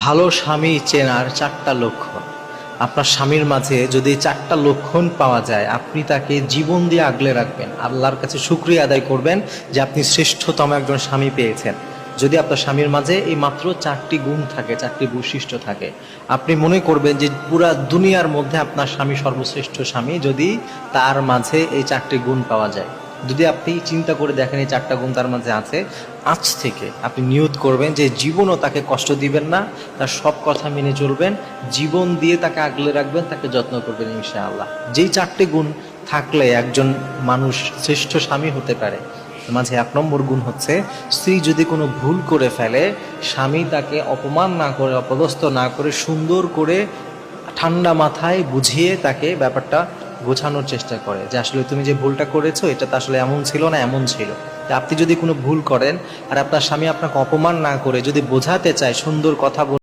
ভালো স্বামী চেনার 4টা লক্ষণ। আপনার স্বামীর মাঝে যদি 4টা লক্ষণ পাওয়া যায়, আপনি তাকে জীবন দিয়ে আগলে রাখবেন, আল্লাহর কাছে শুকরিয়া আদায় করবেন যে আপনি শ্রেষ্ঠতম একজন স্বামী পেয়েছেন। যদি আপনার স্বামীর মাঝে এই মাত্র 4টি গুণ থাকে, 4টি বৈশিষ্ট্য থাকে, আপনি মনে করবেন যে পুরা দুনিয়ার মধ্যে আপনার স্বামী সর্বশ্রেষ্ঠ স্বামী, যদি তার মাঝে এই 4টি গুণ পাওয়া যায়। যদি আপনি চিন্তা করে দেখেন এই 4টা গুণ তার মাঝে আছে, আজ থেকে আপনি নিয়ত করবেন যে জীবনও তাকে কষ্ট দিবেন না, তার সব কথা মেনে চলবেন, জীবন দিয়ে তাকে আগলে রাখবেন, তাকে যত্ন করবেন ইনশাআল্লাহ। যেই 4টি গুণ থাকলে একজন মানুষ শ্রেষ্ঠ স্বামী হতে পারে। মাঝে 1 নম্বর গুণ হচ্ছে, স্ত্রী যদি কোনো ভুল করে ফেলে, স্বামী তাকে অপমান না করে, অপদস্থ না করে, সুন্দর করে ঠান্ডা মাথায় বুঝিয়ে তাকে ব্যাপারটা গোছানোর চেষ্টা করে যে আসলে তুমি যে ভুলটা করেছো এটা তো আসলে এমন ছিল না, এমন ছিল। তা আপনি যদি কোনো ভুল করেন আর আপনার স্বামী আপনাকে অপমান না করে যদি বোঝাতে চায়, সুন্দর কথা